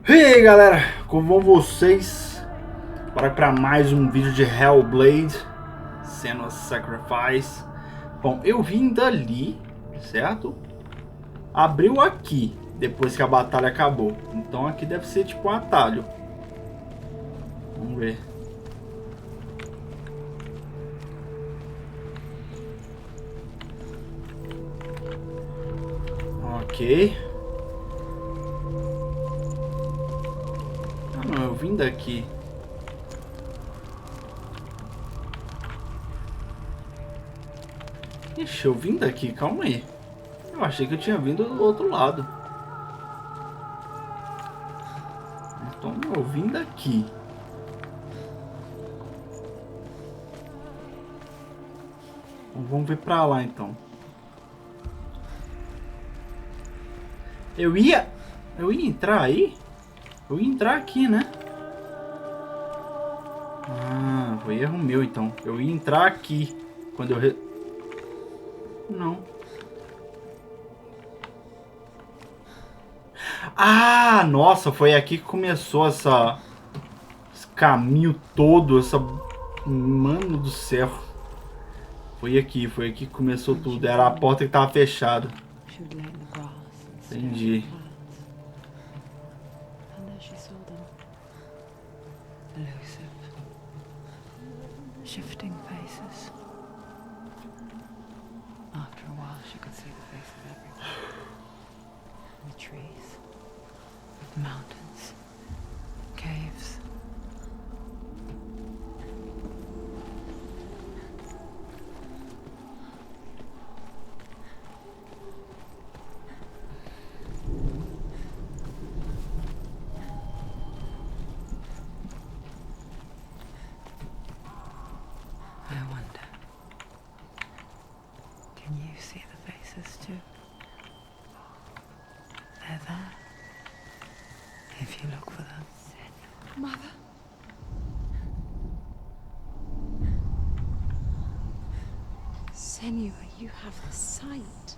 E aí galera, como vão vocês? Bora para mais um vídeo de Hellblade, Senua Sacrifice. Bom, eu vim dali, certo? Abriu aqui, depois que a batalha acabou. Então aqui deve ser tipo um atalho. Vamos ver. Ok. Ah não, eu vim daqui. Ixi, eu vim daqui, calma aí. Eu achei que eu tinha vindo do outro lado. Então eu vim daqui. Então, vamos ver pra lá então. Eu ia entrar aí? Eu ia entrar aqui, né? Ah, foi erro meu então. Eu ia entrar aqui. Quando eu... Não. Ah, nossa, foi aqui que começou esse caminho todo, essa... Mano do céu. Foi aqui que começou tudo. Era a porta que tava fechada. Entendi. Shifting faces. After a while, she could see the face of everyone. The trees, the mountains, caves. I wonder, can you see the faces too? They're there, if you look for them. Mother? Senua, you have the sight.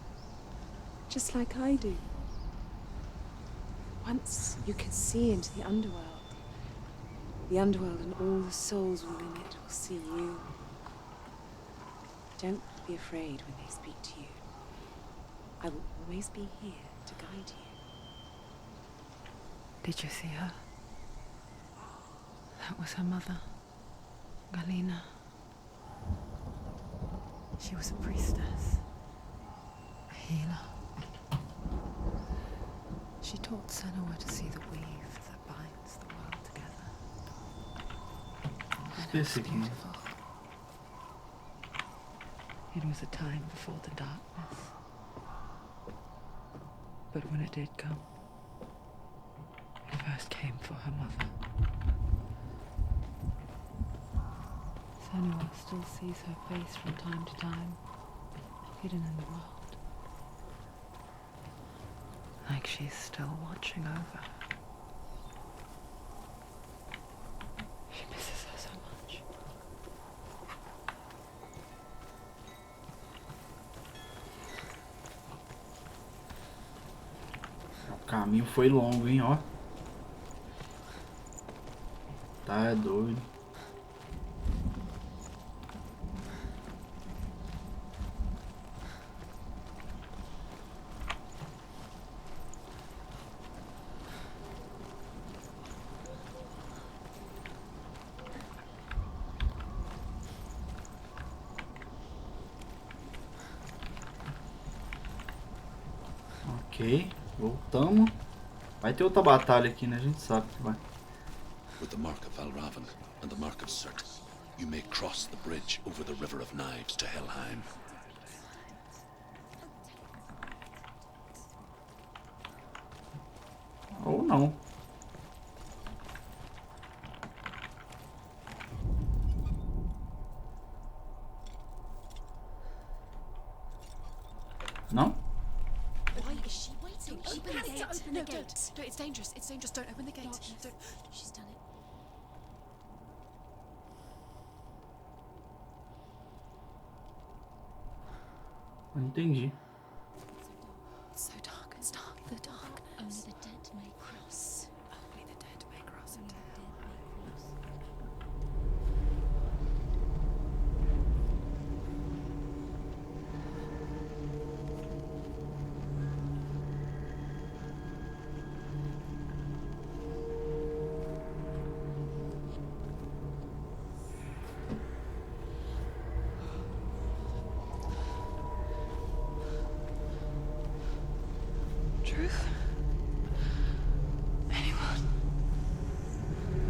Just like I do. Once you can see into the underworld. The underworld and all the souls within it will see you. Don't be afraid when they speak to you. I will always be here to guide you. Did you see her? That was her mother, Galina. She was a priestess, a healer. She taught Senua to see the weave that binds the world together. And it was beautiful. It was a time before the darkness. But when it did come, it first came for her mother. Senua still sees her face from time to time, hidden in the world. Like she's still watching over her. She misses her so much. O caminho foi longo, hein, ó. Tá, é doido. Ok, voltamos. Vai ter outra batalha aqui, né? A gente sabe que vai. With the mark of Valravan and the mark of Surt, you may cross the bridge over the River of Knives to Helheim. Ou não. Não? Why is she waiting? Open the gate. Open the gate. No, it's dangerous. It's dangerous. Don't open the gate. No, don't. She's done it. Não entendi. It's so dark. It's dark. The dark. Only the dead may cross. Only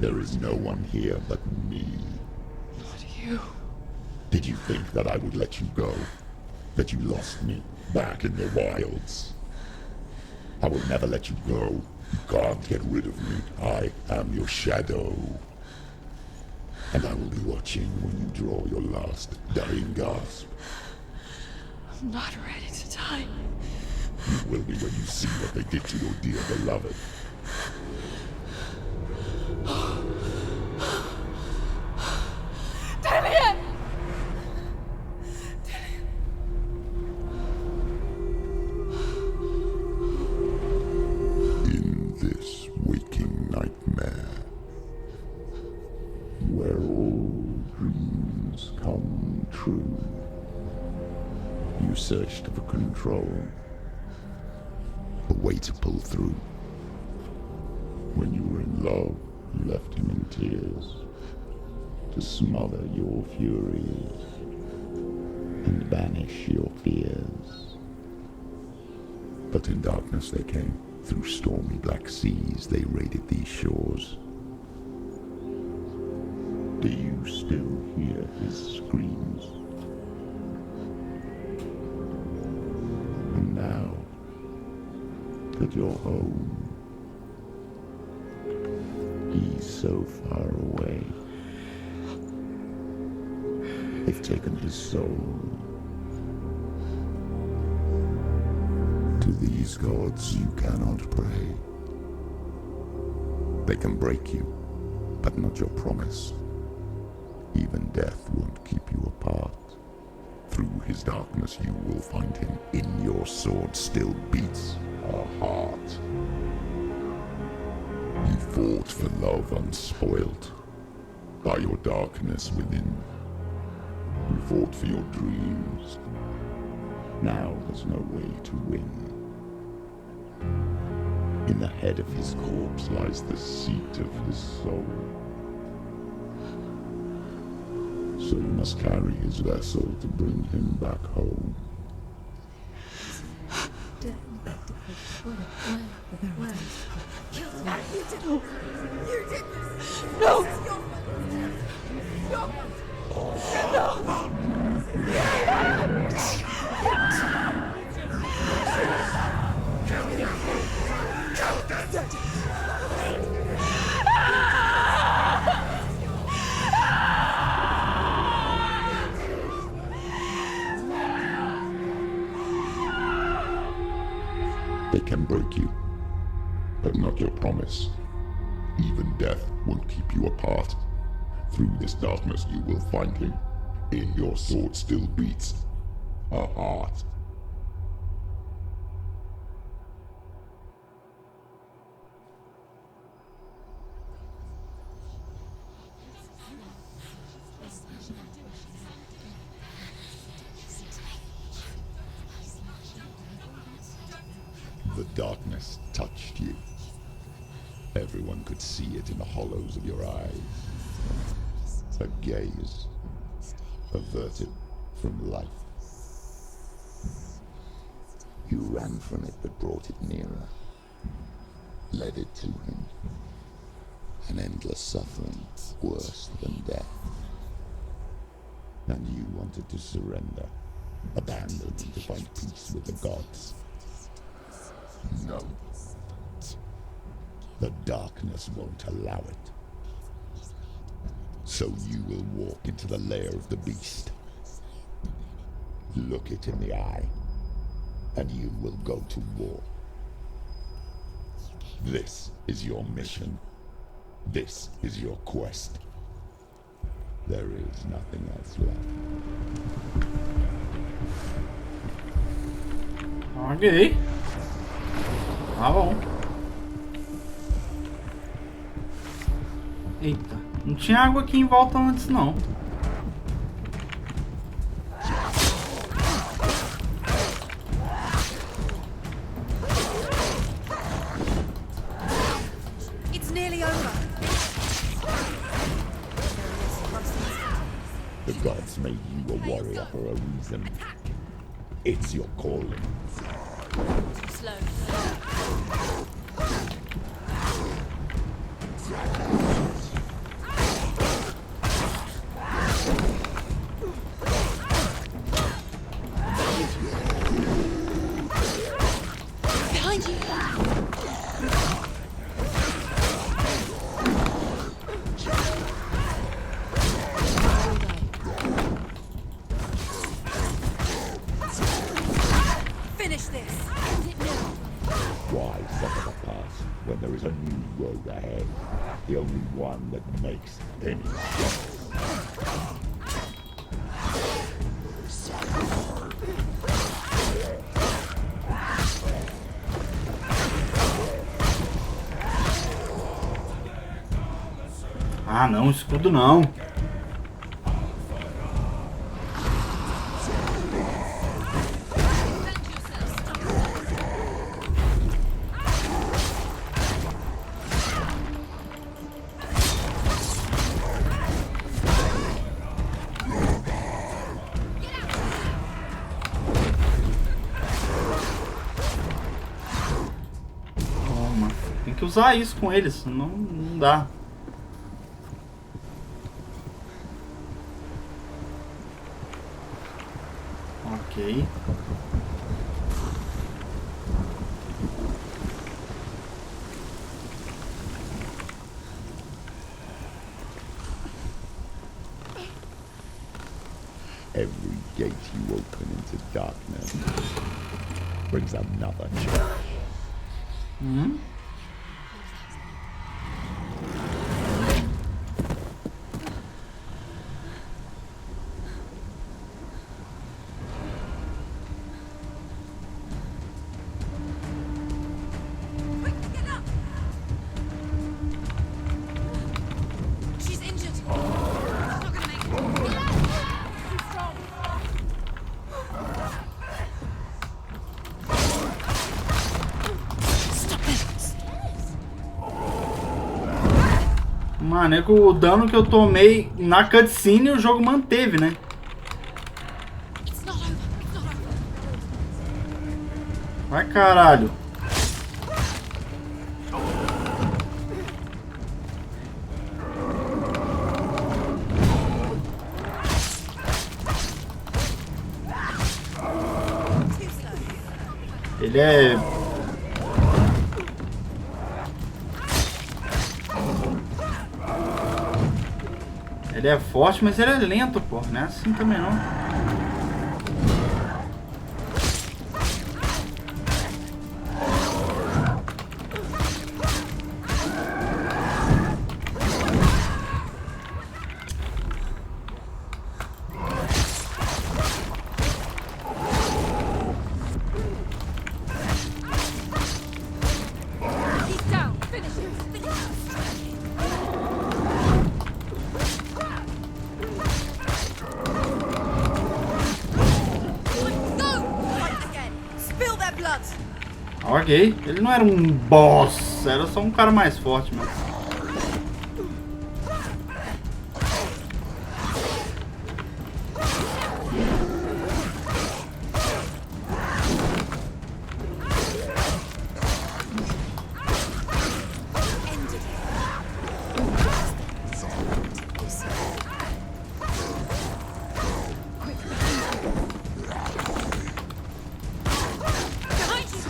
There is no one here but me. Not you. Did you think that I would let you go? That you lost me back in the wilds? I will never let you go. You can't get rid of me. I am your shadow. And I will be watching when you draw your last dying gasp. I'm not ready to die. You will be when you see what they did to your dear beloved. Dillian! In this waking nightmare, where all dreams come true, you searched for control, a way to pull through. When you were in love, you left him in tears, to smother your furies and banish your fears. But in darkness they came, through stormy black seas they raided these shores. Do you still hear his screams? And now that you're home, he's so far away. They've taken his soul. To these gods you cannot pray. They can break you, but not your promise. Even death won't keep you apart. Through his darkness you will find him. In your sword still beats a heart. You fought for love unspoilt by your darkness within. You fought for your dreams. Now there's no way to win. In the head of his corpse lies the seat of his soul. So you must carry his vessel to bring him back home. No! They can break you, but not your promise. Even death won't keep you apart. Through this darkness you will find him. In your sword still beats a heart. The darkness touched you. Everyone could see it in the hollows of your eyes. A gaze averted from life. You ran from it but brought it nearer. Led it to him. An endless suffering, worse than death. And you wanted to surrender, abandon and to find peace with the gods. No. The darkness won't allow it. So you will walk into the lair of the beast. Look it in the eye, and you will go to war. This is your mission. This is your quest. There is nothing else left. Ok. Tá bom. Eita, não tinha água aqui em volta antes não. It's nearly over. The gods made you a warrior for a reason. It's your calling. Too slow. There is a new road ahead. The only one that makes any sense. Ah, não, escudo não. Toma. Tem que usar isso com eles, senão não dá. Ok. Every gate you open into darkness brings another challenge. Quick, get up! She's injured. She's not gonna make it. Get up! Too strong. Stop it! Mano, é que o dano que eu tomei na cutscene o jogo manteve, né? It's not over. It's not over. Vai, caralho. Ele é... Ele é forte, mas ele é lento, pô. Não é assim também, não. He's down. Finish him. Finish him. Spill their blood. Ok. Ele não era um boss. Era só um cara mais forte, mano. Behind you.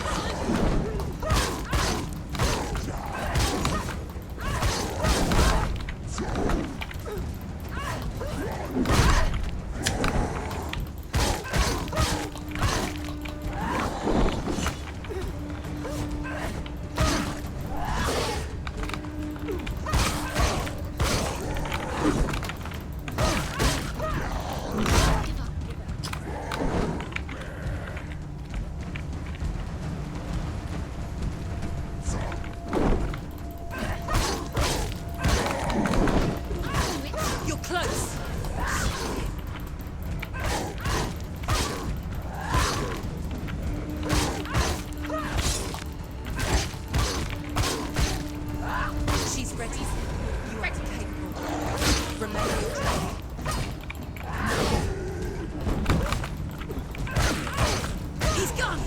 You're close. She's ready. You are capable. Remember your training. He's gone.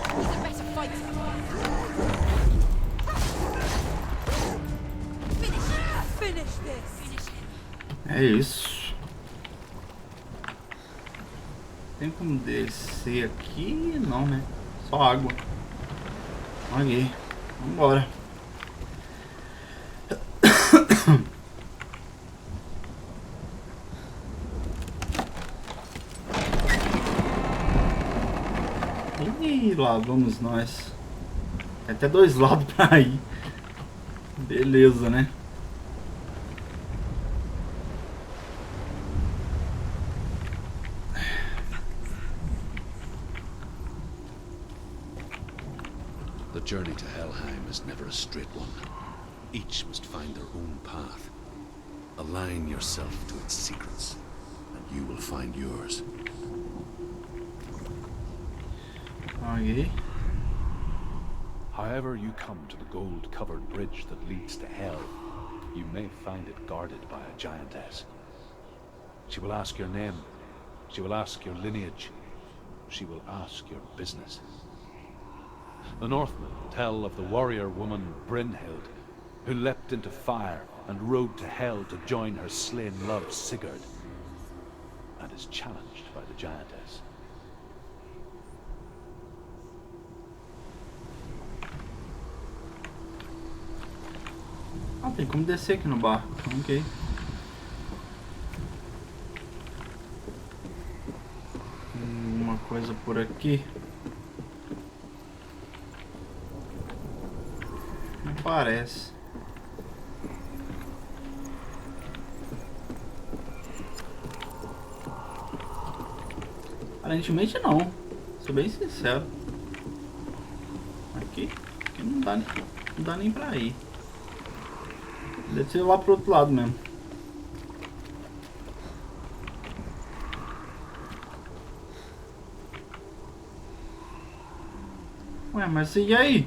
He's a better fighter. Finish this. Finish him. É isso. Tem como descer aqui? Não, né? Só água. Ok. Vambora. E lá vamos nós. Tem até dois lados pra ir. Beleza, né? The journey to Helheim is never a straight one. Each must find their own path. Align yourself to its secrets, and you will find yours. Ok. However you come to the gold-covered bridge that leads to Hell, you may find it guarded by a giantess. She will ask your name. She will ask your lineage. She will ask your business. The Northmen tell of the warrior woman Brynhild, who leapt into fire and rode to Hell to join her slain love Sigurd, and is challenged by the giantess. Ah, tem como descer aqui no barco. Ok. Uma coisa por aqui. Não parece. Aparentemente não. Sou bem sincero. Aqui não dá nem pra ir. Deve ser lá pro outro lado mesmo. Ué, mas e aí?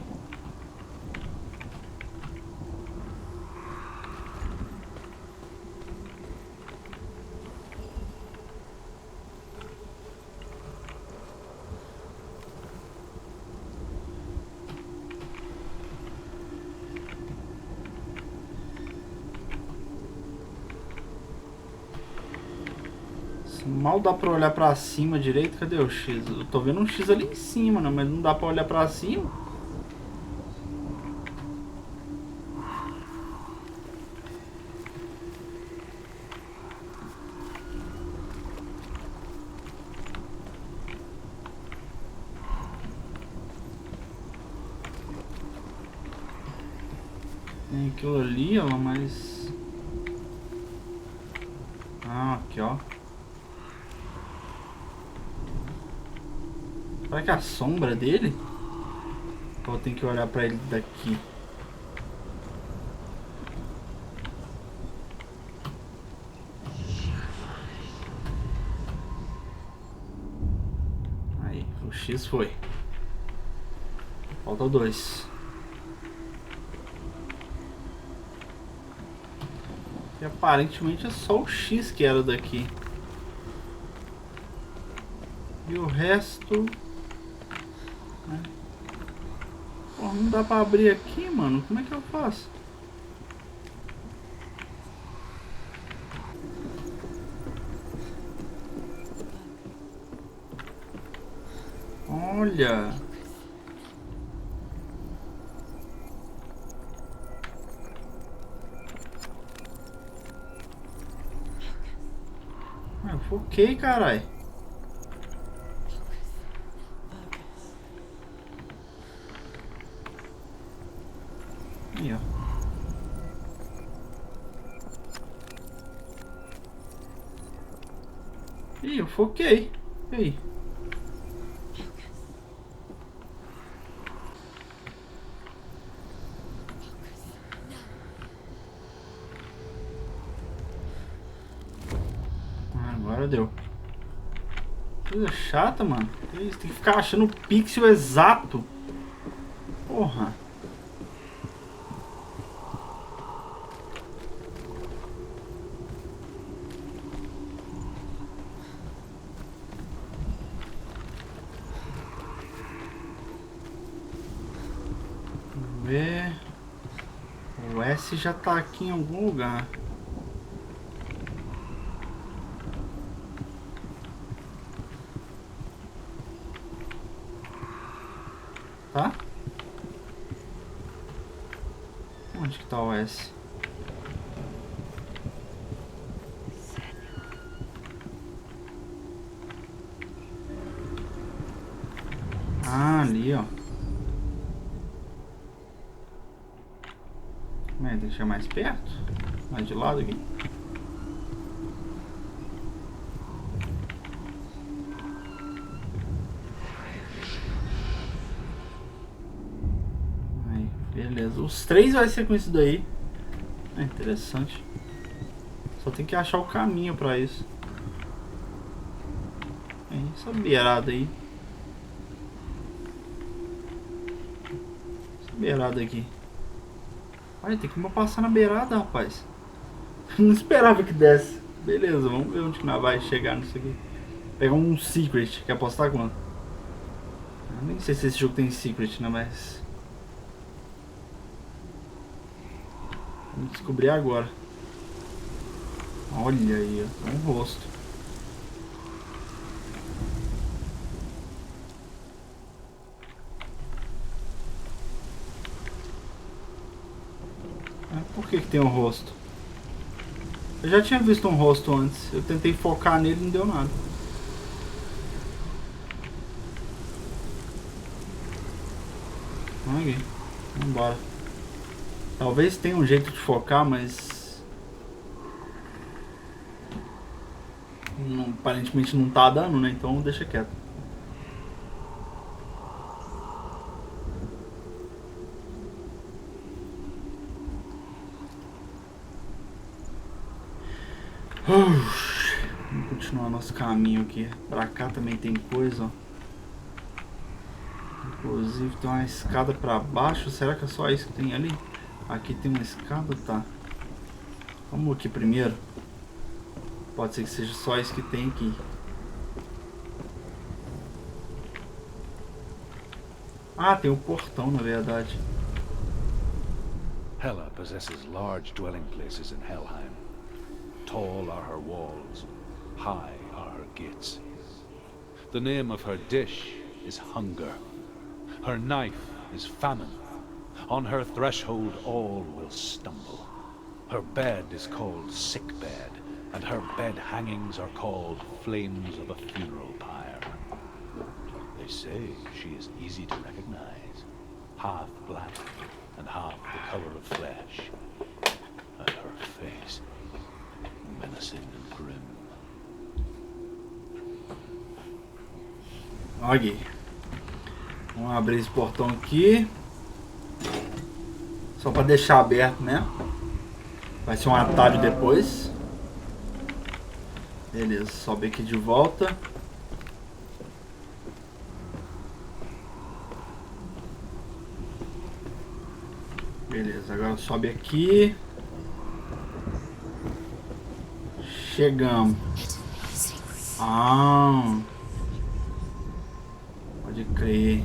Mal dá pra olhar pra cima direito. Cadê o X? Eu tô vendo um X ali em cima, né? Mas não dá pra olhar pra cima. Tem aquilo ali, ó, mas... Ah, aqui, ó. Será que é a sombra dele? Ou eu tenho que olhar pra ele daqui? Aí, o X foi. Falta 2. E aparentemente é só o X que era daqui. E o resto... Porra, não dá pra abrir aqui, mano. Como é que eu faço? Olha. Eu foquei, carai. Aí, ó. Ih, eu foquei. E aí? Agora deu. Coisa chata, mano. Tem que ficar achando o pixel exato. Porra. Ver. O S já tá aqui em algum lugar. Tá? Onde que tá o S? Ah, ali, ó. Tem que chegar mais perto. Mais de lado aqui. Aí, beleza. Os 3 vai ser com isso daí. É interessante. Só tem que achar o caminho pra isso. Essa beirada aí. Essa beirada aqui. Olha, tem que passar na beirada, rapaz. Não esperava que desse. Beleza, vamos ver onde que nós vai chegar nisso aqui. Pegar um secret. Quer apostar quanto? Eu nem sei se esse jogo tem secret, né? Mas... vamos descobrir agora. Olha aí, ó. Um rosto. Por que tem um rosto? Eu já tinha visto um rosto antes. Eu tentei focar nele e não deu nada. Ok, vambora. Talvez tenha um jeito de focar, mas... não, aparentemente não tá dando, né? Então deixa quieto. Vamos continuar nosso caminho aqui. Pra cá também tem coisa, ó. Inclusive tem uma escada pra baixo. Será que é só isso que tem ali? Aqui tem uma escada, tá? Vamos aqui primeiro. Pode ser que seja só isso que tem aqui. Ah, tem um portão na verdade. Hela possesses large dwelling places in Helheim. Tall are her walls, high are her gates. The name of her dish is hunger. Her knife is famine. On her threshold all will stumble. Her bed is called sick bed, and her bed hangings are called flames of a funeral pyre. They say she is easy to recognize, half black and half the color of flesh, and her face menacing and grim. Ok. Vamos abrir esse portão aqui. Só para deixar aberto, né? Vai ser um atalho depois. Beleza, sobe aqui de volta. Beleza, agora sobe aqui. Chegamos. Ah, pode crer.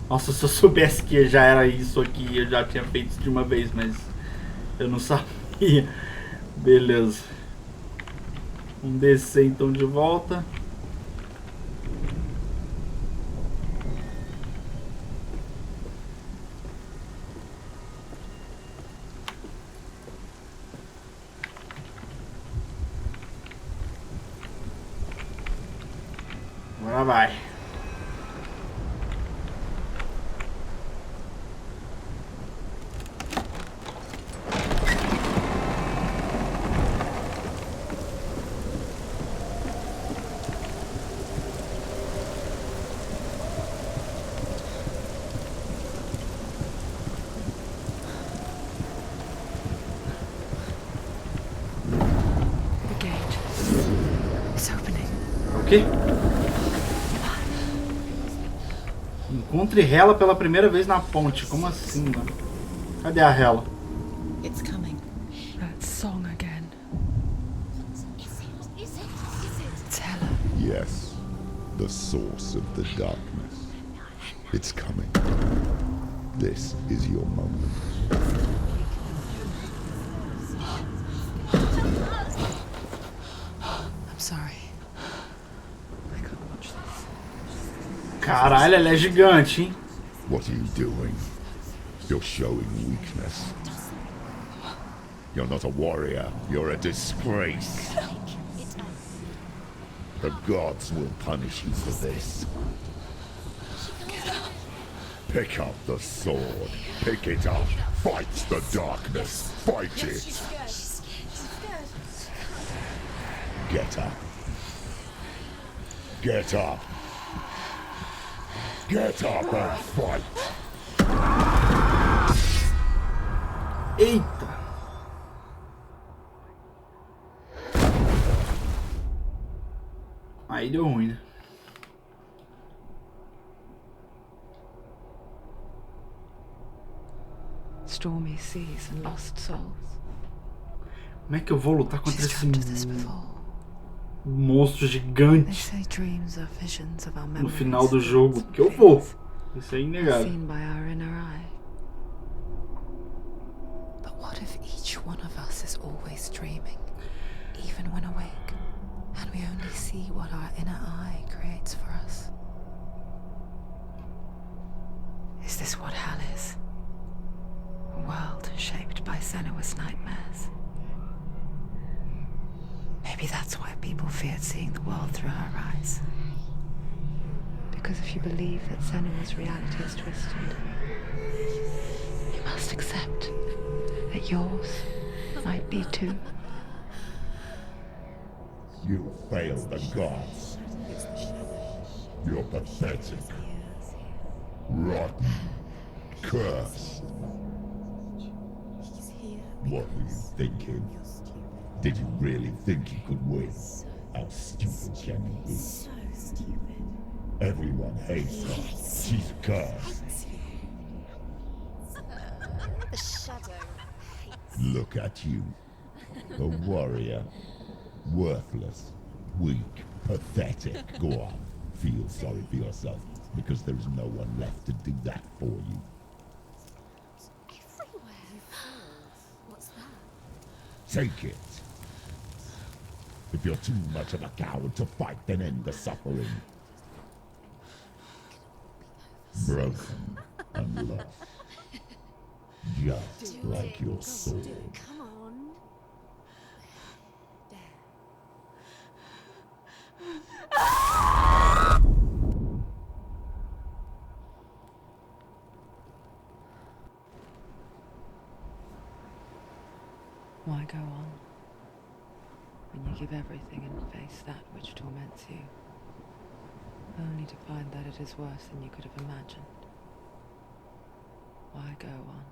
Nossa, se eu soubesse que já era isso aqui, eu já tinha feito isso de uma vez, mas eu não sabia. Beleza. Vamos descer então de volta. Agora vai. quê? Encontre Hela pela primeira vez na ponte. Como assim, mano? Cadê a Hela? It's coming. That song again. It's Hela. Yes, the source of the darkness. It's coming. This is your moment. I'm sorry. I can't watch this. Caralho, ela é gigante, hein? What are you doing? You're showing weakness. You're not a warrior. You're a disgrace. The gods will punish you for this. Pick up the sword. Pick it up. Fight the darkness. Fight it. Get up. Get up. Get up and fight. Eita! Aí deu ruim, né? Stormy seas and lost souls. Como é que eu vou lutar contra She's esse come to this before. monstro They gigante say dreams are visions of our no memories. final do jogo? Que eu vou. Isso é inegável. Seen by our inner eye. But what if each one of us is always dreaming, even when awake, and we only see what our inner eye creates for us? Is this what hell is? A world shaped by Senua's nightmares. Maybe that's why people feared seeing the world through her eyes. Because if you believe that Senua's reality is twisted, you must accept that yours might be too. You failed the gods. You're pathetic. Rotten. Cursed. What were you thinking? Did you really think you could win? How stupid can you be? So stupid. Everyone hates her. She's cursed. The shadow hates. Look at you. A warrior. Worthless. Weak. Pathetic. Go on. Feel sorry for yourself, because there is no one left to do that for you. Everywhere. What's that? Take it. If you're too much of a coward to fight, then end the suffering. Broken and lost. Just like your sword. Come on. There. Why go on when you give everything and face that which torments you, only to find that it is worse than you could have imagined? Why go on?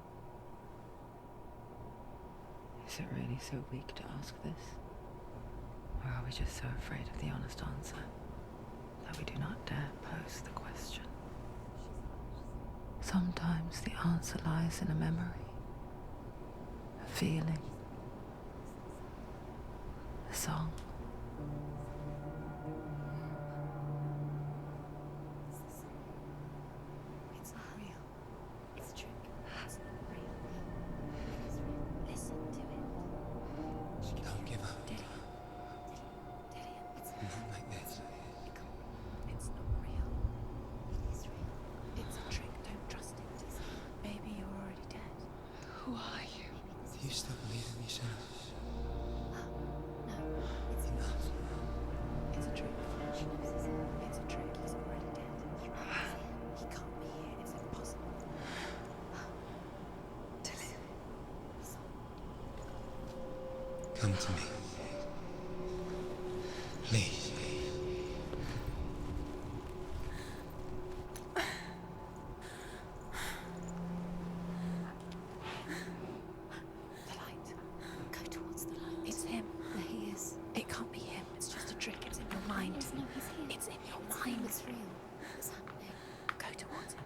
Is it really so weak to ask this? Or are we just so afraid of the honest answer that we do not dare pose the question? Sometimes the answer lies in a memory, a feeling, a song. It's not real. It's a trick. It's not real. It is real. Listen to it. Don't give up. Daddy. Daddy, it's Not like this. It's not real. It is real. It's a trick. Don't trust it. Maybe you're already dead. Who are you? Do you still believe in me, Senua? No, it's not. It's a trick. It's a trick. He's already dead. He can't be here. It's impossible. Come to me. Please. The light. Go towards the light. It's him. There he is. It can't be him. It's just a trick. It's in your mind. No, he's here. It's in your mind. It's real. What's happening? Go towards it.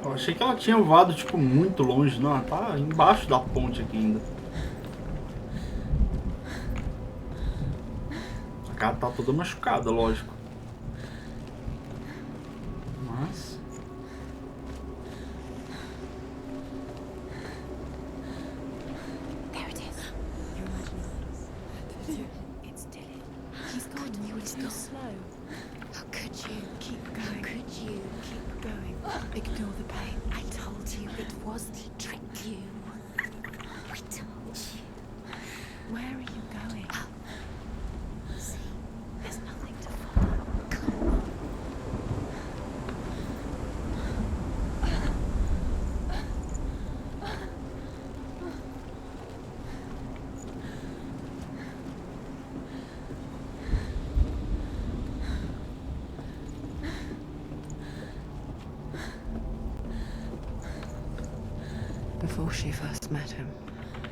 Eu achei que ela tinha voado, tipo, muito longe. Não, ela tá embaixo da ponte aqui ainda. A cara tá toda machucada, lógico. Mas... There it is. You're imagining. It's still him. He's gone. You were still slow. How could you keep going? How could you keep going? Ignore the pain. I told you it was to trick you. Before she first met him,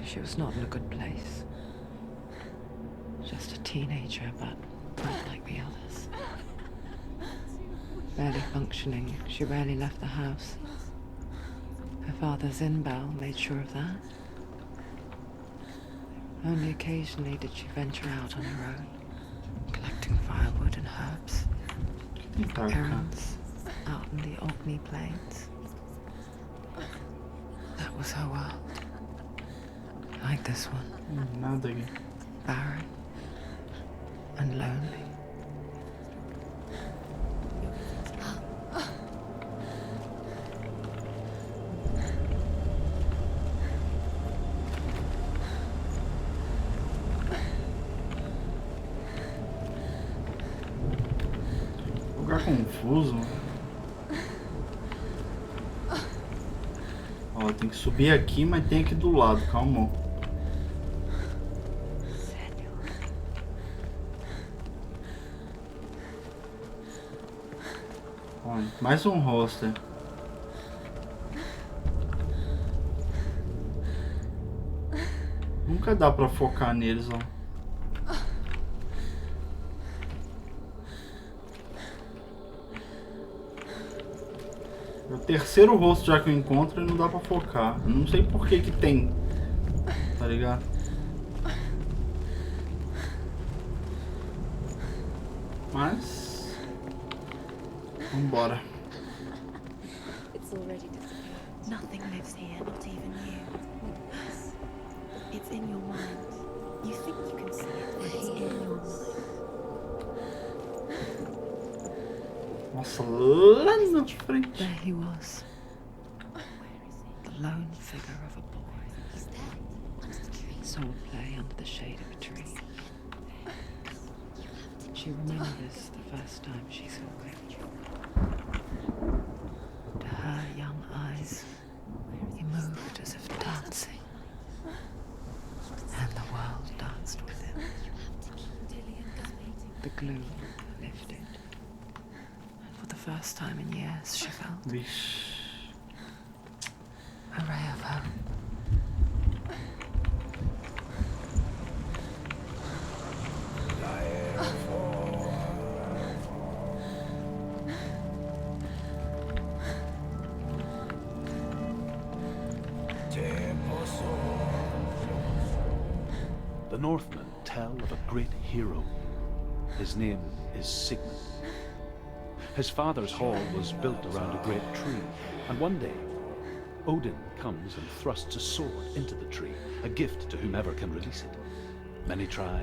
she was not in a good place. Just a teenager, but not like the others. Barely functioning, she rarely left the house. Her father's in-bell made sure of that. Only occasionally did she venture out on her own, collecting firewood and herbs. Errands out in the Orkney Plains. That was her world. Like this one. Nada aqui. Barren and lonely. Lugar confuso. Ó, tem que subir aqui, mas tem aqui do lado, calma. Ó, mais um roster. Nunca dá pra focar neles, ó. É o terceiro rosto já que eu encontro e não dá pra focar. Eu não sei por que que tem. Tá ligado? Mas... vambora. It's already disappeared. Nothing lives here, not even you. Yes. It's in your mind. You think you can see it, but it's in your mind. Nossa, lá na frente. There he was. The lone figure of a boy. He's there, under the tree. Saw play under the shade of a tree. She remembered this the first time she saw him. To her young eyes, he moved as if dancing. And the world danced with him. The gloom lifted. And for the first time in years, she felt Vixe. a ray of hope. The Northmen tell of a great hero. His name is Sigmund. His father's hall was built around a great tree, and one day, Odin comes and thrusts a sword into the tree, a gift to whomever can release it. Many try,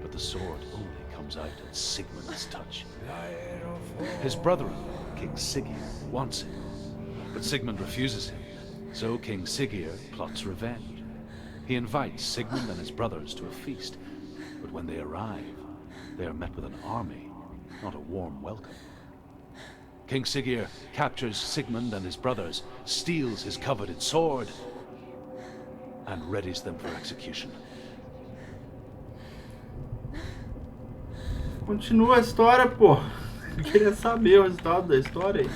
but the sword only comes out at Sigmund's touch. His brother-in-law, King Siggeir, wants it, but Sigmund refuses him, so King Siggeir plots revenge. He invites Sigmund and his brothers to a feast, but when they arrive, they are met with an army, not a warm welcome. King Siggeir captures Sigmund and his brothers, steals his coveted sword, and readies them for execution. Continua a história, pô. Eu queria saber o resultado da história aí.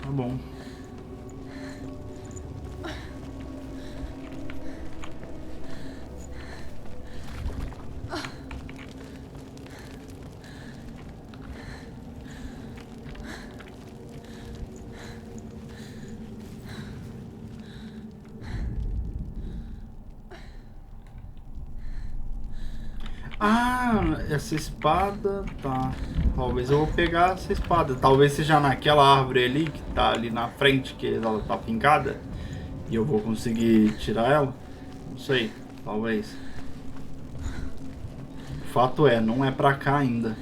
Tá bom. Ah, essa espada, tá. Talvez eu vou pegar essa espada. Talvez seja naquela árvore ali, que tá ali na frente, que ela tá fincada. E eu vou conseguir tirar ela. Não sei, talvez. O fato é, não é pra cá ainda.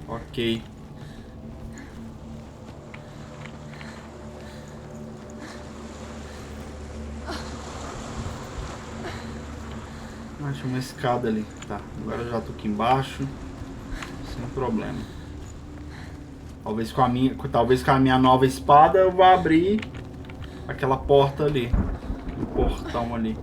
Ok. Acho uma escada ali. Tá, agora eu já tô aqui embaixo. Sem problema. Talvez com a minha nova espada eu vá abrir aquela porta ali. O portão ali.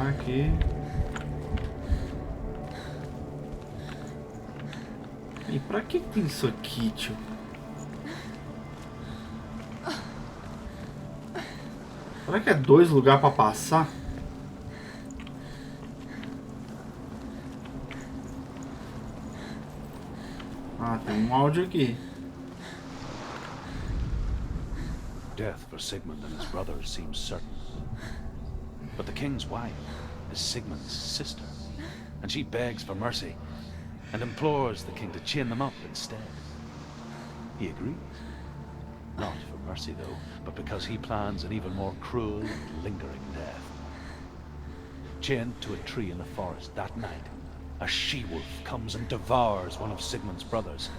cá aqui. E pra que tem isso aqui, tio? Será que é 2 lugares pra passar? Ah, tem um áudio aqui. Death for Sigmund and his brothers seems certain. But the king's wife is Sigmund's sister, and she begs for mercy and implores the king to chain them up instead. He agrees. Not for mercy, though, but because he plans an even more cruel and lingering death. Chained to a tree in the forest that night, a she-wolf comes and devours one of Sigmund's brothers.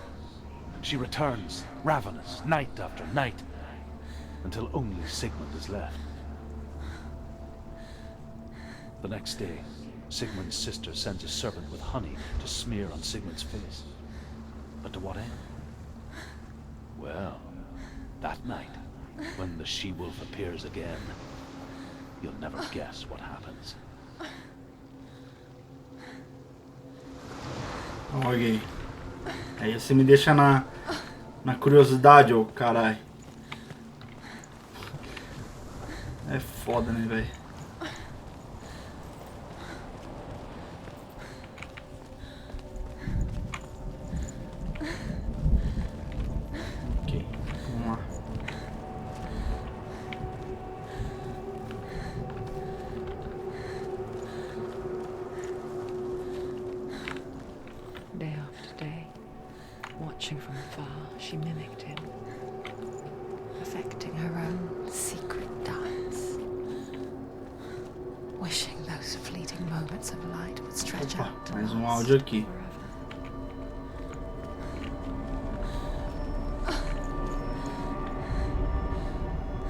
She returns, ravenous, night after night, until only Sigmund is left. The next day, Sigmund's sister sends a servant with honey to smear on Sigmund's face. But to what end? Well, that night, when the she-wolf appears again, you'll never guess what happens. Ok. Aí você me deixa na curiosidade, ô caralho. É foda, né, velho? Ok, vamos lá. Day after day, watching from afar, she mimicked him, perfecting her own secret dance, wishing those fleeting moments of light would stretch Opa, out to mais um last áudio aqui. forever.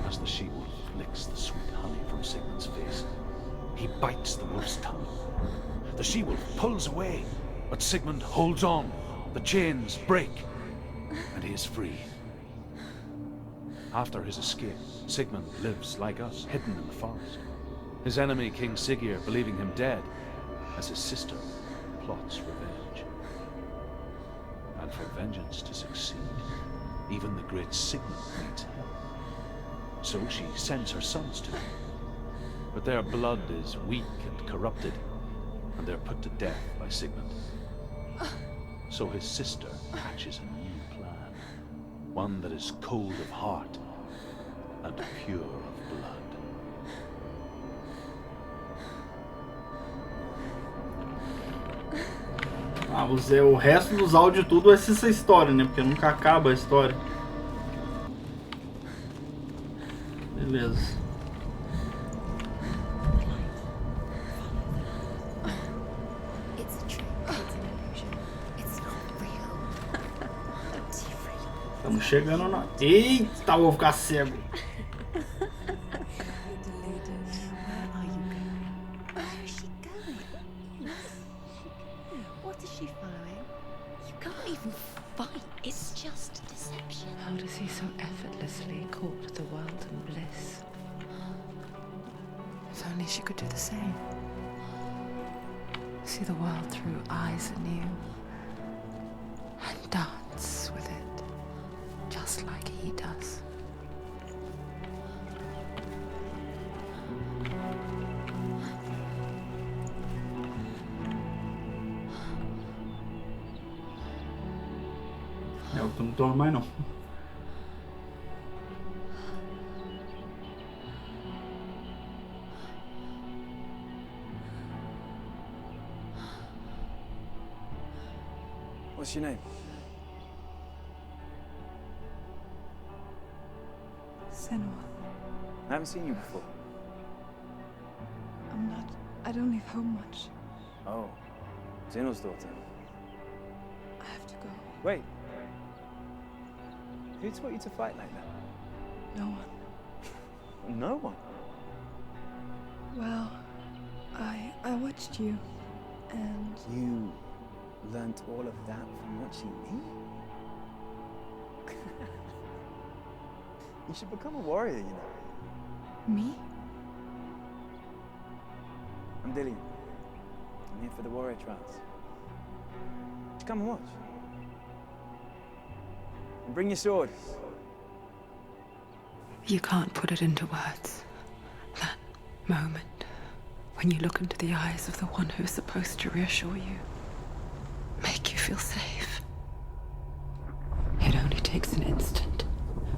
As the she-wolf licks the sweet honey from Sigmund's face, he bites the wolf's tongue. The she-wolf pulls away, but Sigmund holds on. The chains break, and he is free. After his escape, Sigmund lives like us, hidden in the forest. His enemy, King Siggeir, believing him dead, as his sister plots revenge. And for vengeance to succeed, even the great Sigmund needs help. So she sends her sons to him. But their blood is weak and corrupted, and they're put to death by Sigmund. So his sister hatches a new plan, one that is cold of heart and pure of blood. Ah, o resto dos áudios tudo é essa história, né? Porque nunca acaba a história. Beleza. It's a trick. It's an illusion. It's not real. Estamos chegando na... Eita, vou ficar cego. Where are you going? Where is she going? What is she following? You can't even fight. It's just deception. How does he so effortlessly court the world and bliss? If only she could do the same. See the world through eyes anew and dance with it, just like he does. É o que eu não tô mais não. What's your name? Senua. I haven't seen you before. I don't leave home much. Oh, Zeno's daughter. I have to go. Wait. Who taught you to fight like that? No one. No one. Well, I watched you, and You learnt all of that from watching me? You should become a warrior, you know. me? I'm Dillion. I'm here for the warrior trials. Just come and watch. And bring your sword. You can't put it into words. That moment when you look into the eyes of the one who's supposed to reassure you, make you feel safe. It only takes an instant.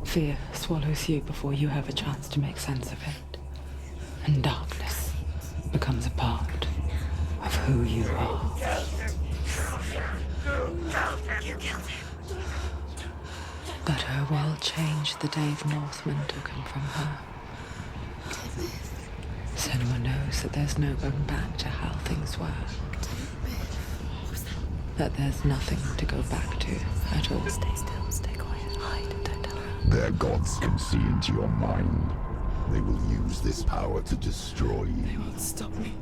Fear swallows you before you have a chance to make sense of it. And darkness becomes a part of who you are. You killed him. But her world changed the day the Northmen took him from her. Senua knows that there's no going back to how things were. That there's nothing to go back to at all. Stay still, stay quiet, hide, don't tell her. Their gods can see into your mind. They will use this power to destroy you. They won't stop me.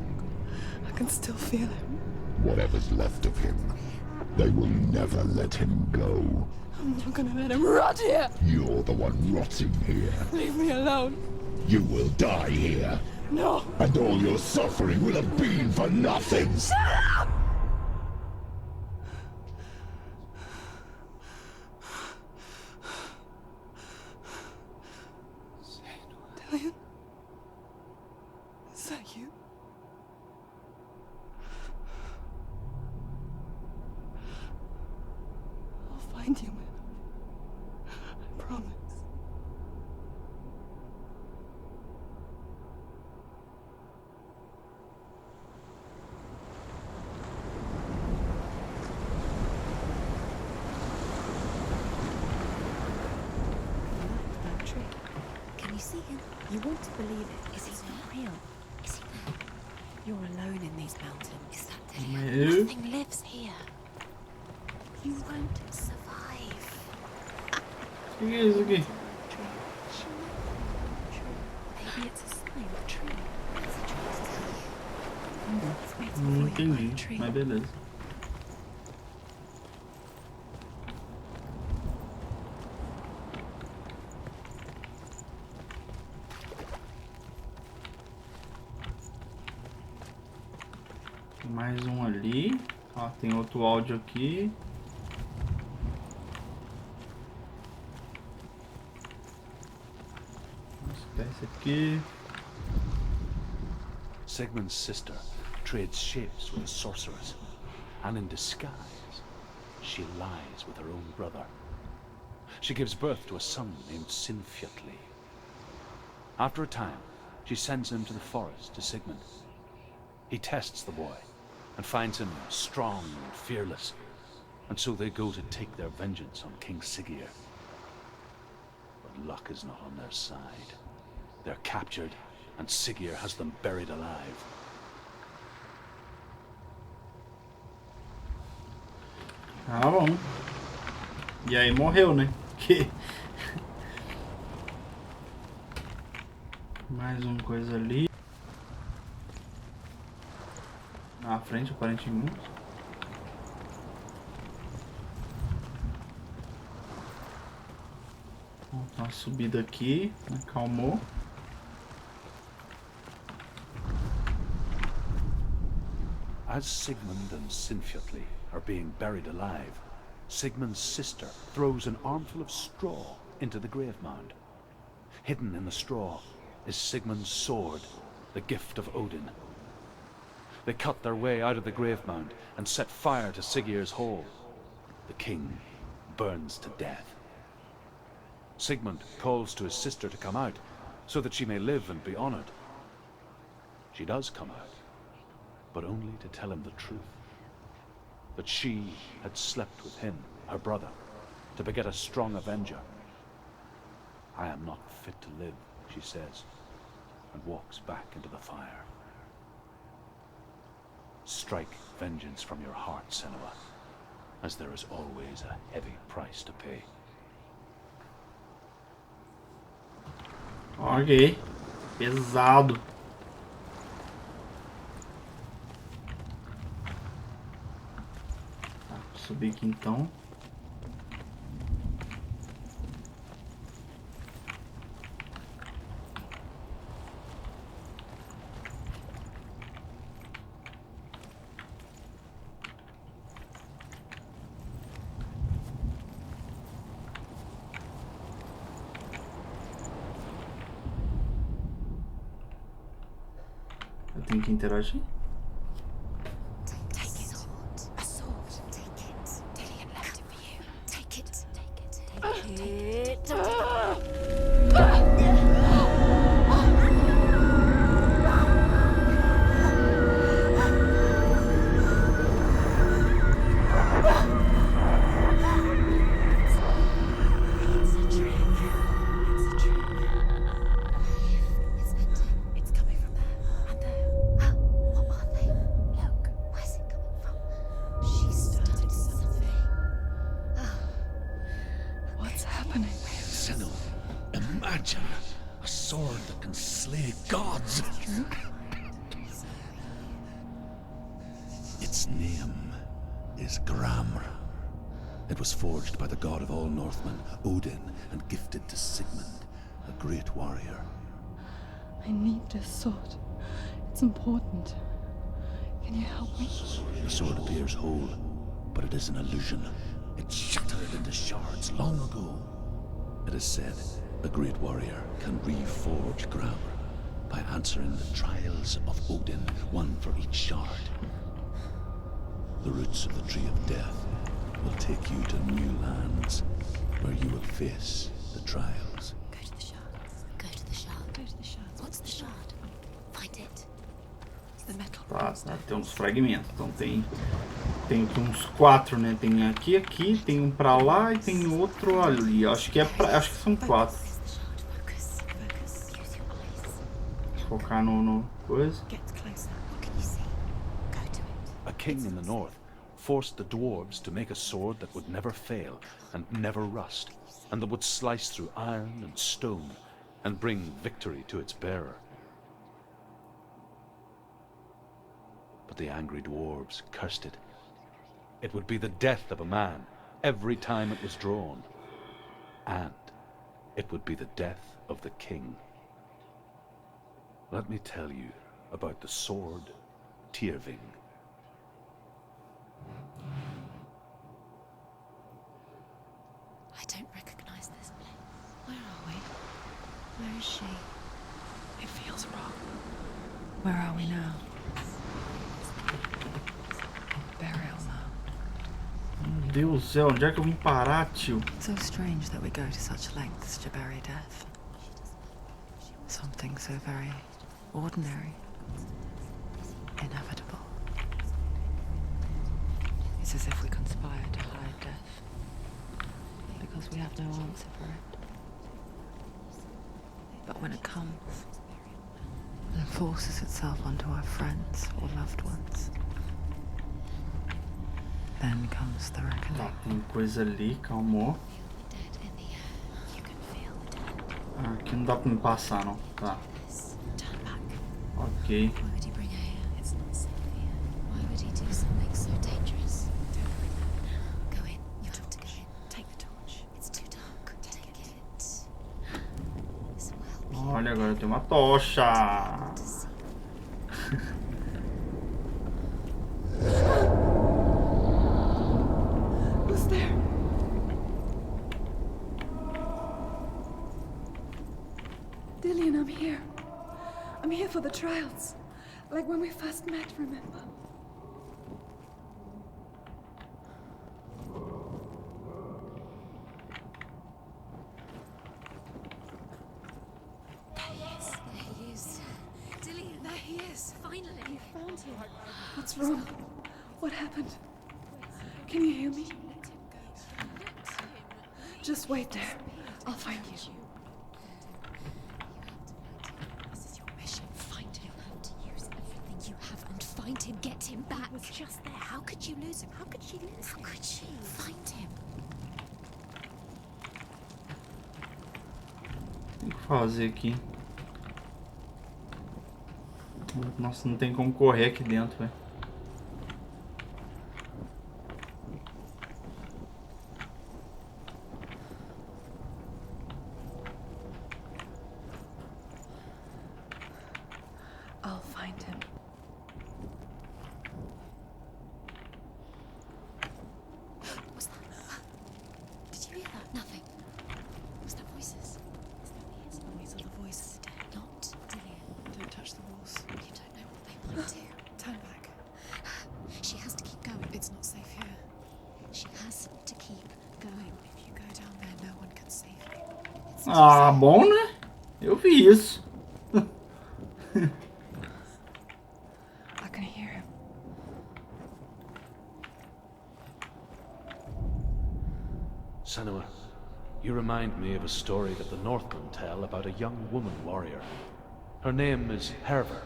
I can still feel him. Whatever's left of him, they will never let him go. I'm not gonna let him rot here. You're the one rotting here. Leave me alone. You will die here. No. And all your suffering will have been for nothing. Shut up! Dillion? Is that you? I'll find you, man. I promise. That tree. Can you see him? You want to believe it. Is he not real? Is he there? You're alone in these mountains. Is that Dillion? No. Nothing lives here. You won't survive. O que é isso aqui? Maybe it's a sign, a tree. What's he trying to tell you? It's waiting Não for you by a entendi, tree. mas beleza. Tem mais um ali. Ó, tem outro áudio aqui. Vamos pegar esse aqui. Sigmund's sister trades shapes with a sorceress, and in disguise, she lies with her own brother. She gives birth to a son named Sinfiotli. After a time, she sends him to the forest to Sigmund. He tests the boy and finds him strong and fearless, and so they go to take their vengeance on King Siggeir. But luck is not on their side. They're captured, and Siggeir has them buried alive. Ah, bom. E aí morreu, né? Que... Mais uma coisa ali. Na frente, aparentemente. Vamos dar uma subida aqui. Acalmou. As Sigmund and Sinfiotli are being buried alive, Sigmund's sister throws an armful of straw into the grave mound. Hidden in the straw is Sigmund's sword, the gift of Odin. They cut their way out of the grave mound and set fire to Siggeir's hall. The king burns to death. Sigmund calls to his sister to come out, so that she may live and be honored. She does come out, but only to tell him the truth. That she had slept with him, her brother, to beget a strong avenger. I am not fit to live, she says, and walks back into the fire. Strike vengeance from your heart, Senua, as there is always a heavy price to pay. Ok. Pesado. Tá, vou subir aqui então. Eu tenho que interagir? Take it. A sword. Take it. Dillian left it for you. Take it. Take it. Take it. Imagine a sword that can slay gods. Its name is Gramr. It was forged by the god of all Northmen, Odin, and gifted to Sigmund, a great warrior. I need this sword. It's important. Can you help me? The sword appears whole, but it is an illusion. It shattered into shards long ago. It is said a great warrior can reforge Gramr by answering the trials of Odin, one for each shard. The roots of the Tree of Death will take you to new lands where you will face the trials. Go to the shards. Go to the shard. Go to the shards. What's the shard? Find it. It's the metal. Tá, tem uns fragmentos. Então tem aqui uns 4, né? Tem aqui, tem um pra lá e tem outro ali. Acho que são 4. Focar no coisa. A king in the north forced the dwarves to make a sword that would never fail and never rust, and that would slice through iron and stone and bring victory to its bearer. But the angry dwarves cursed it. It would be the death of a man every time it was drawn. And it would be the death of the king. Let me tell you about the sword Tyrving. I don't recognize this place. Where are we? Where is she? It feels wrong. Where are we now? Burial mound. Deus do céu, onde é que eu vim parar, tio? So strange that we go to such lengths to bury death. Something so very ordinary, inevitable. It's as if we conspire to hide death, because we have no answer for it. But when it comes, and forces itself onto our friends or loved ones, then comes the reckoning. Tá, tem coisa ali, calmou. Ah, aqui não dá pra me passar, não. Tá. Ok. Why would he bring her here? It's not safe here. Why would he do something so dangerous? Don't bring her. Go in. You have to go in. Take the torch. It's too dark. Take it. This will help. Olha, agora tem uma tocha. Who's there? Dillian, I'm here. I'm here for the trials. Like when we first met, remember? There he is. Dillian, there he is. Finally. You found him. What's wrong? What happened? Can you hear me? Just wait there. I'll find you. This is your mission. Find him. You have to use everything you have and find him. Get him back. He was just there. How could you lose him? How could she lose him? How could she? Find him. Tem que fazer aqui. Nossa, não tem como correr aqui dentro, velho. I'll find him. What was that? Did you hear that? Nothing. Was that voices? These are the voices. Not Dillian. Don't touch the walls. You don't know what they Ah, bom, né? Eu vi isso. I can hear him. Senua, you remind me of a story that the Northmen tell about a young woman warrior. Her name is Herver,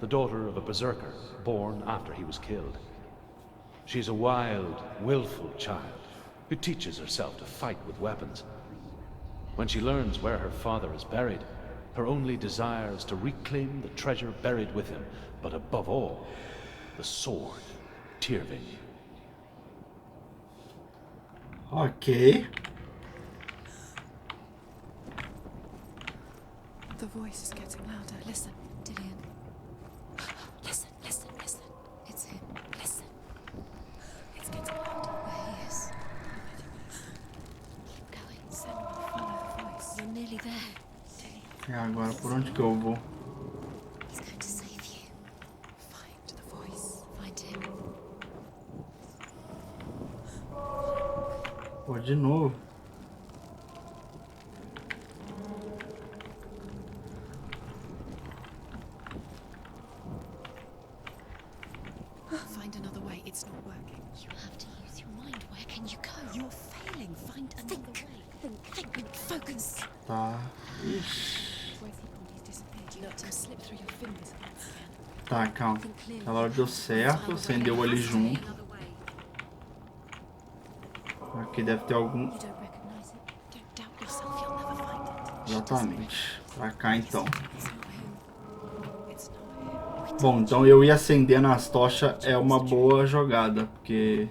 the daughter of a berserker born after he was killed. She's a wild, willful child who teaches herself to fight with weapons. When she learns where her father is buried, her only desire is to reclaim the treasure buried with him, but above all, the sword, Tyrving. Ok. The voice is getting louder. Listen, Dillian. Listen, listen, listen. It's him. Listen. It's getting louder. There he is. Keep going. Senua, follow the voice. You're nearly there. Dillian. E agora, por onde que eu vou? He's going to save you. Find the voice. Find him. Pô, de novo. Find another way. It's not working. You have to use your mind. Where can you go? You're failing. Find another way. Think. Focus. Tá. Ixi. Where's he gone? He's disappeared. You let him slip through your fingers again. Tá, calma. Aquela hora deu certo, acendeu ali junto. Aqui deve ter algum... You don't recognize it. Don't doubt yourself. You'll never find it. Exatamente. Pra cá então. It's not him. It's not him. Bom, então eu ir acendendo as tochas é uma boa jogada, porque...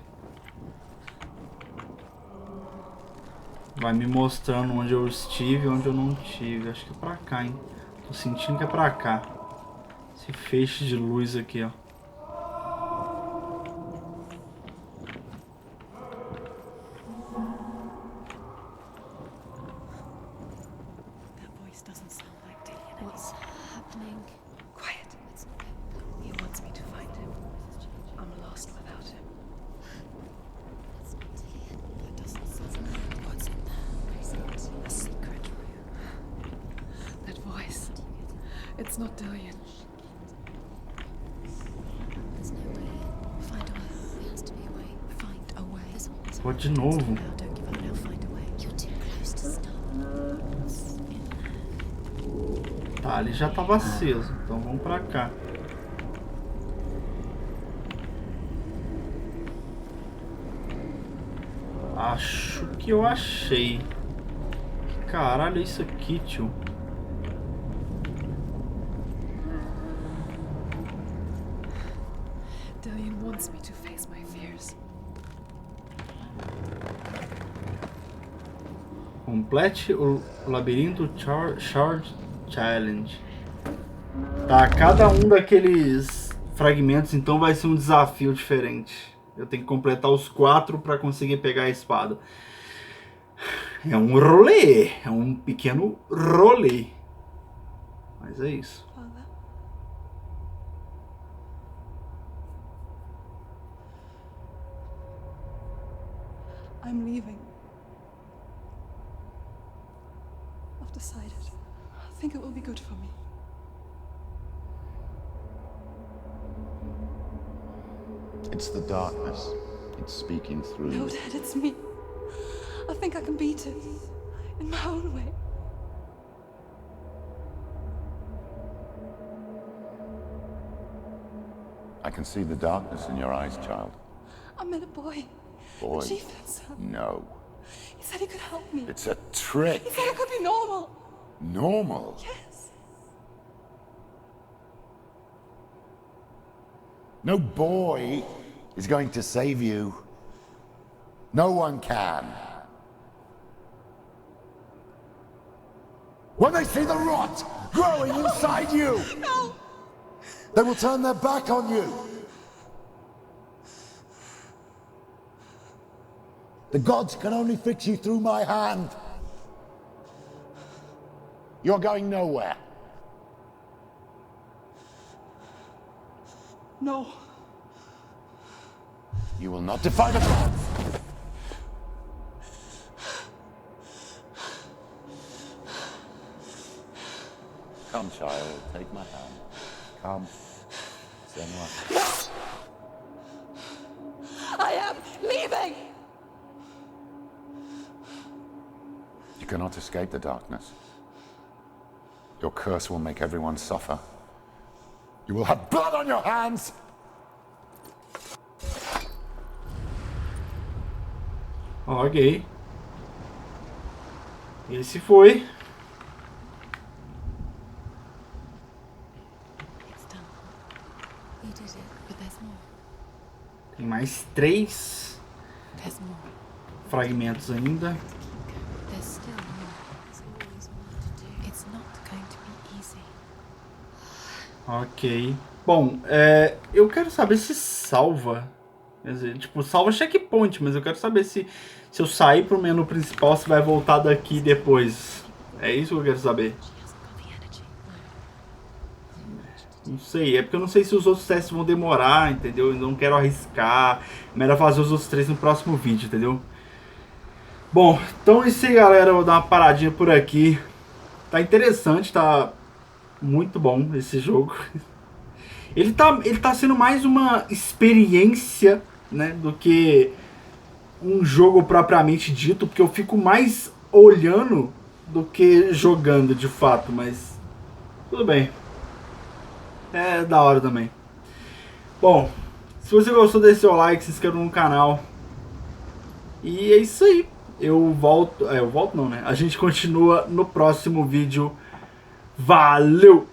vai me mostrando onde eu estive e onde eu não estive. Acho que é pra cá, hein? Tô sentindo que é pra cá. Esse feixe de luz aqui, ó. That voice doesn't sound like Dillian. What's happening? Quiet. It's not him. He wants me to find him. I'm lost without him. It's not Dillian. That doesn't sound like what's in there. What is it? A secret. That voice. It's not Dillian. There's no way. Find a way. There has to be a way. Find a way. There's always a Pô, way. de novo. Now, don't give up now. Find a way. You're too close to stop. What's in there? Tá, ali já tava aceso. Então vamos pra cá. Acho que eu achei. Que caralho é isso aqui, tio? Dillian wants me to face my fears. Complete o labirinto Shard Challenge. Tá, cada um daqueles fragmentos então vai ser um desafio diferente. Eu tenho que completar os 4 para conseguir pegar a espada. É um rolê, é um pequeno rolê. Mas é isso. Father? I'm leaving. I've decided. I think it will be good for me. It's the darkness. It's speaking through No, you. Dad, it's me. I think I can beat it. In my own way. I can see the darkness in your eyes, child. I met a boy. Boy. The chieftain's son. No. He said he could help me. It's a trick. He said I could be normal. Normal. Yes. No boy is going to save you. No one can. When they see the rot growing inside you, No! they will turn their back on you. The gods can only fix you through my hand. You're going nowhere. No. You will not defy the gods. Come, child, take my hand. Come, Senua. I am leaving! You cannot escape the darkness. Your curse will make everyone suffer. You will have blood on your hands! Ok. Esse foi. It's done. You did it, but there's more. Tem mais 3 There's more. fragmentos ainda. There's still more. There's always more to do. It's not going to be easy. Ok. Bom, eu quero saber se salva. Quer dizer, tipo, salva checkpoint, mas eu quero saber se eu sair pro menu principal, se vai voltar daqui depois. É isso que eu quero saber. She hasn't got the energy. Não sei, é porque eu não sei se os outros testes vão demorar, entendeu? Eu não quero arriscar. Melhor fazer os outros 3 no próximo vídeo, entendeu? Bom, então é isso aí, galera. Eu vou dar uma paradinha por aqui. Tá interessante, tá muito bom esse jogo. Ele tá sendo mais uma experiência, né, do que um jogo propriamente dito, porque eu fico mais olhando do que jogando de fato, mas tudo bem. É da hora também. Bom, se você gostou, deixe seu like, se inscreva no canal. E é isso aí. Eu volto não, né? A gente continua no próximo vídeo. Valeu!